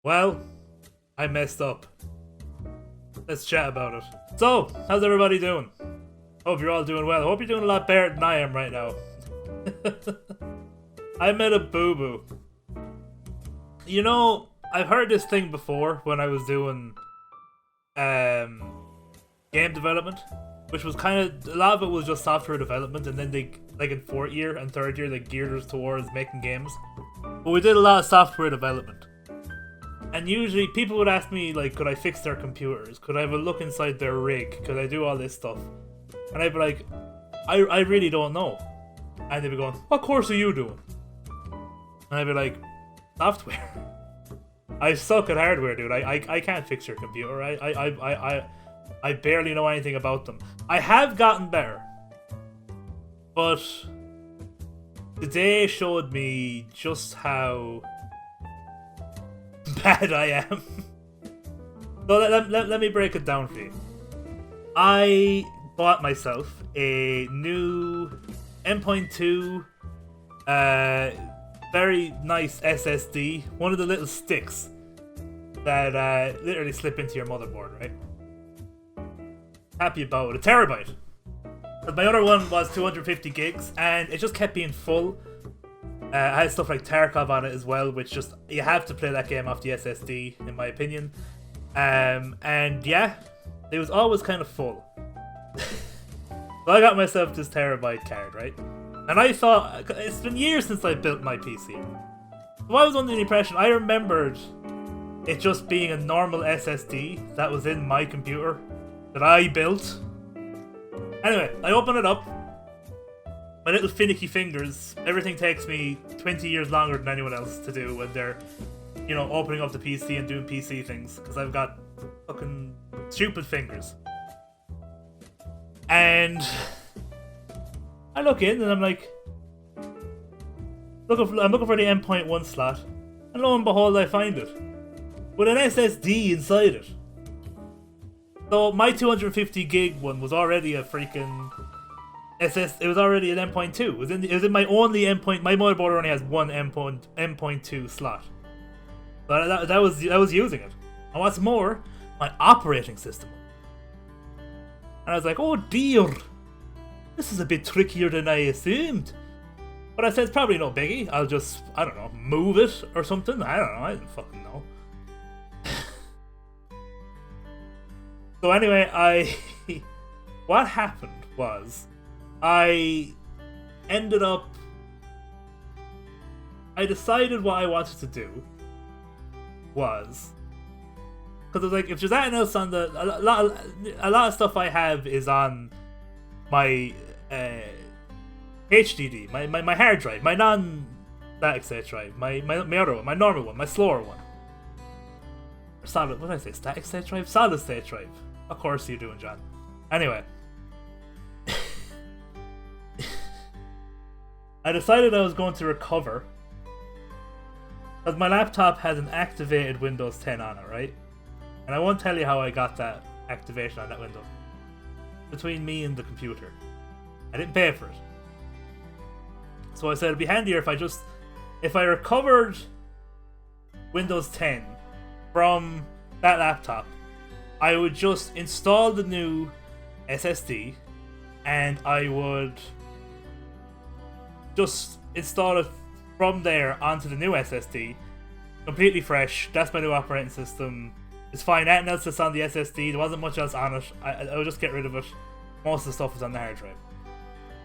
Well, I messed up. Let's chat about it. So, how's everybody doing? Hope you're all doing well. I hope you're doing a lot better than I am right now. I made a boo-boo. You know, I've heard this thing before when I was doing game development, which was kind of, a lot of it was just software development, and then they, like in fourth year and third year, they geared us towards making games. But we did a lot of software development. And usually people would ask me, like, could I fix their computers? Could I have a look inside their rig? Could I do all this stuff? And I'd be like, I really don't know. And they'd be going, what course are you doing? And I'd be like, software. I suck at hardware, dude. I can't fix your computer. I barely know anything about them. I have gotten better. But today showed me just how bad I am. So let me break it down for you. I bought myself a new M.2 very nice SSD, one of the little sticks that literally slip into your motherboard, right? Happy about it. A terabyte. But my other one was 250 gigs, and it just kept being full. I had stuff like Tarkov on it as well, which just, you have to play that game off the SSD, in my opinion. And yeah, it was always kind of full. So I got myself this terabyte card, right? And I thought, it's been years since I built my PC. So I was under the impression, I remembered it just being a normal SSD that was in my computer that I built. Anyway, I open it up. My little finicky fingers, everything takes me 20 years longer than anyone else to do when they're, you know, opening up the PC and doing PC things, because I've got fucking stupid fingers. And I look in and I'm like, I'm looking for the M.1 slot, and lo and behold, I find it with an SSD inside it. So my 250 gig one was already a freaking it was already an M.2. It was in my only M.2. My motherboard only has one M.2 slot. But that was using it. And what's more, my operating system. And I was like, oh dear, this is a bit trickier than I assumed. But I said, it's probably no biggie. I'll just, I don't know, move it or something. I don't know. I didn't fucking know. So anyway, what happened was, I decided what I wanted to do was, because I was like, if there's anything else on a lot of stuff I have is on my HDD, my hard drive, my non-static state drive, my other one, my normal one, my slower one. Solid, what did I say? Static state drive? Solid state drive. Of course you're doing, John. Anyway. I decided I was going to recover, because my laptop has an activated Windows 10 on it, right? And I won't tell you how I got that activation on that Windows. Between me and the computer. I didn't pay for it. So I said it'd be handier if I recovered Windows 10 from that laptop, I would just install the new SSD, and I would just install it from there onto the new SSD, completely fresh. That's my new operating system. It's fine. Anything else that's on the SSD, there wasn't much else on it. I would just get rid of it. Most of the stuff is on the hard drive.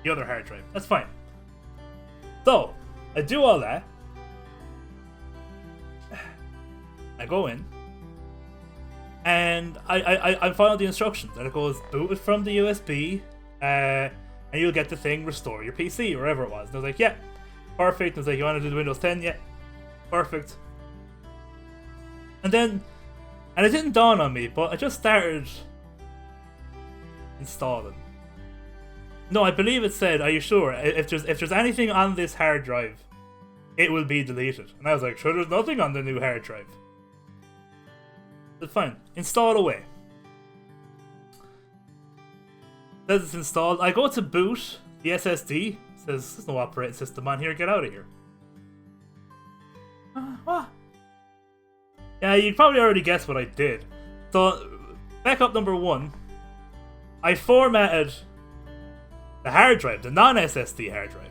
The other hard drive. That's fine. So, I do all that. I go in. And I follow the instructions. And it goes, boot it from the USB. And you'll get the thing, restore your PC, or wherever it was. And I was like, yeah, perfect. And I was like, you want to do the Windows 10? Yeah, perfect. And it didn't dawn on me, but I just started installing. No, I believe it said, are you sure? If there's anything on this hard drive, it will be deleted. And I was like, sure, there's nothing on the new hard drive. But fine, install away. Says it's installed. I go to boot the SSD. Says there's no operating system on here. Get out of here. What? Yeah, you probably already guessed what I did. So, backup number 1, I formatted the hard drive, the non-SSD hard drive.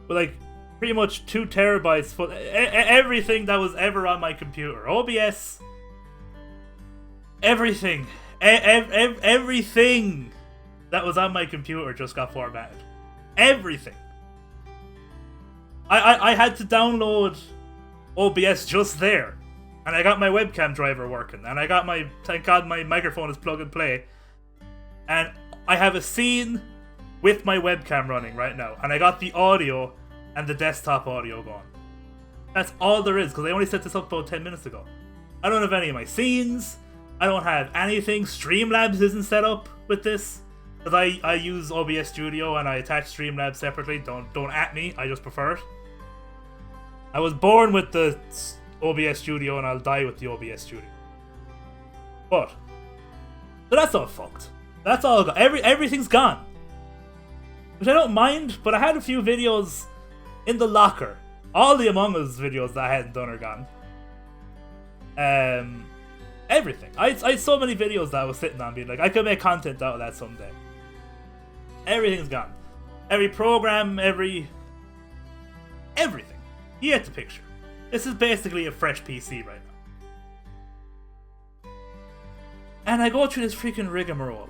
With like pretty much 2 terabytes full, everything that was ever on my computer. OBS, everything. Everything that was on my computer just got formatted. Everything. I had to download OBS just there. And I got my webcam driver working. And I got my, thank God my microphone is plug and play. And I have a scene with my webcam running right now. And I got the audio and the desktop audio going. That's all there is, because I only set this up about 10 minutes ago. I don't have any of my scenes. I don't have anything. Streamlabs isn't set up with this. Because I use OBS Studio and I attach Streamlabs separately. Don't at me, I just prefer it. I was born with the OBS Studio and I'll die with the OBS Studio. But, so that's all fucked. That's all gone. Everything's gone. Which I don't mind, but I had a few videos in the locker. All the Among Us videos that I hadn't done are gone. Everything. I had so many videos that I was sitting on being like, I could make content out of that someday. Everything's gone. Every program, everything. You get the picture. This is basically a fresh PC right now. And I go through this freaking rigmarole.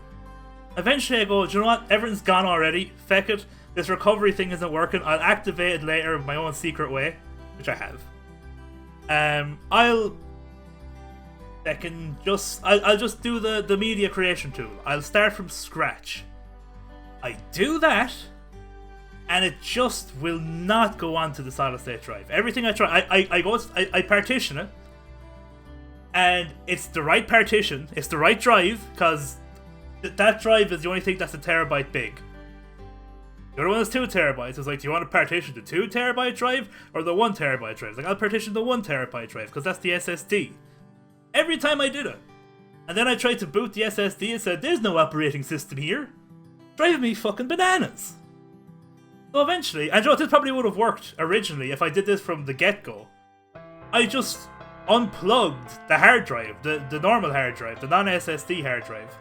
Eventually I go, do you know what? Everything's gone already. Feck it. This recovery thing isn't working. I'll activate it later my own secret way. Which I have. I'll just do the media creation tool. I'll start from scratch. I do that, and it just will not go onto the solid state drive. Everything I try, I partition it, and it's the right partition, it's the right drive, because that drive is the only thing that's a terabyte big. The other one is 2 terabytes. It's like, do you want to partition the 2 terabyte drive or the 1 terabyte drive? It's like, I'll partition the 1 terabyte drive, because that's the SSD. Every time I did it. And then I tried to boot the SSD and said, there's no operating system here. Driving me fucking bananas. So eventually, and you know, this probably would have worked originally if I did this from the get-go. I just unplugged the hard drive, the normal hard drive, the non-SSD hard drive.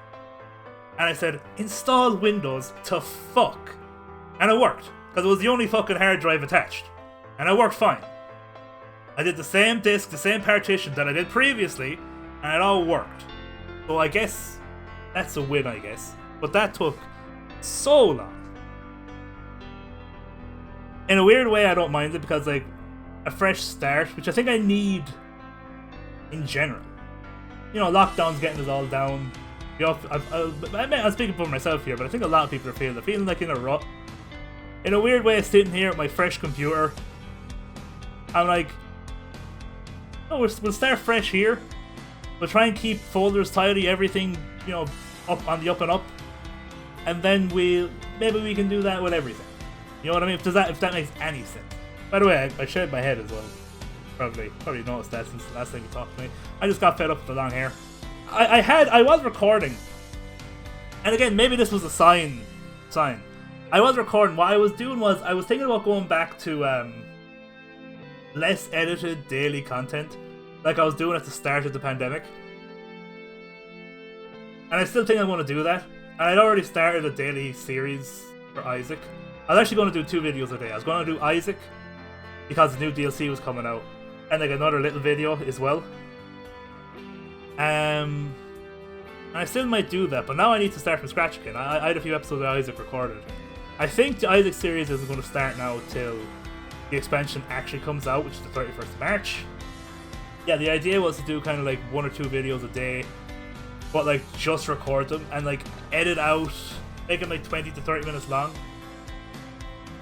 And I said, install Windows to fuck. And it worked, because it was the only fucking hard drive attached. And it worked fine. I did the same disk, the same partition that I did previously, and it all worked. So I guess that's a win, I guess. But that took so long. In a weird way, I don't mind it, because like a fresh start, which I think I need in general. You know, lockdown's getting us all down. I'm speaking for myself here, but I think a lot of people are feeling like in a rut. In a weird way, sitting here at my fresh computer, I'm like, oh, we'll start fresh here. We'll try and keep folders tidy, everything, you know, up on the up and up. And then maybe we can do that with everything. You know what I mean? If that makes any sense. By the way, I shaved my head as well. Probably noticed that since the last time you talked to me. I just got fed up with the long hair. I was recording. And again, maybe this was a sign. I was recording. What I was doing was, I was thinking about going back to less edited daily content, like I was doing at the start of the pandemic. And I still think I'm going to do that. And I'd already started a daily series for Isaac. I was actually going to do 2 videos a day. I was going to do Isaac, because the new DLC was coming out. And like another little video as well. And I still might do that, but now I need to start from scratch again. I had a few episodes of Isaac recorded. I think the Isaac series isn't going to start now till the expansion actually comes out, which is the 31st of March. Yeah, the idea was to do kind of like 1 or 2 videos a day, but like just record them and like edit out, make them like 20 to 30 minutes long,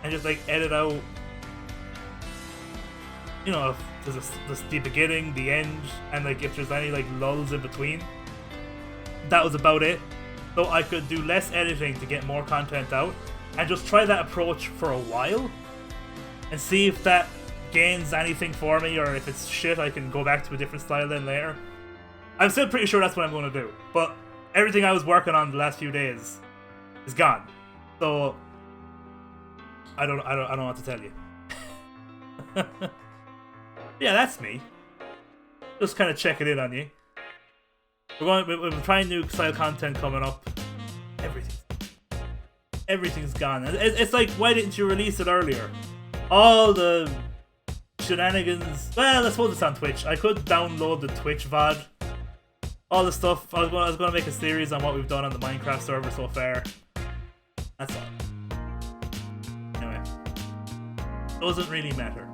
and just like edit out, you know, there's the beginning, the end, and like if there's any like lulls in between. That was about it. So I could do less editing to get more content out, and just try that approach for a while and see if that gains anything for me, or if it's shit I can go back to a different style then later. I'm still pretty sure that's what I'm going to do, but everything I was working on the last few days is gone. So I don't know what to tell you. Yeah, that's me. Just kind of checking in on you. We're trying new style content coming up. Everything's gone. It's like, why didn't you release it earlier? All the shenanigans. Well, I suppose it's on Twitch. I could download the Twitch VOD. All the stuff. I was going to make a series on what we've done on the Minecraft server so far. That's all. Anyway, doesn't really matter.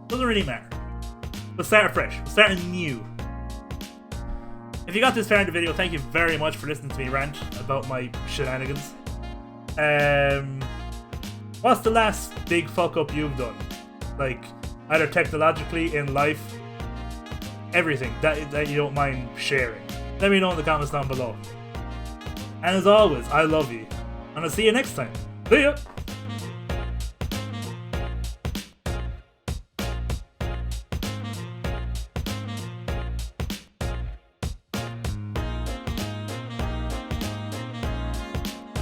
We'll start fresh. We'll start new. If you got this far in the video, thank you very much for listening to me rant about my shenanigans. What's the last big fuck up you've done? Like, either technologically, in life, everything that you don't mind sharing. Let me know in the comments down below. And as always, I love you. And I'll see you next time. See ya!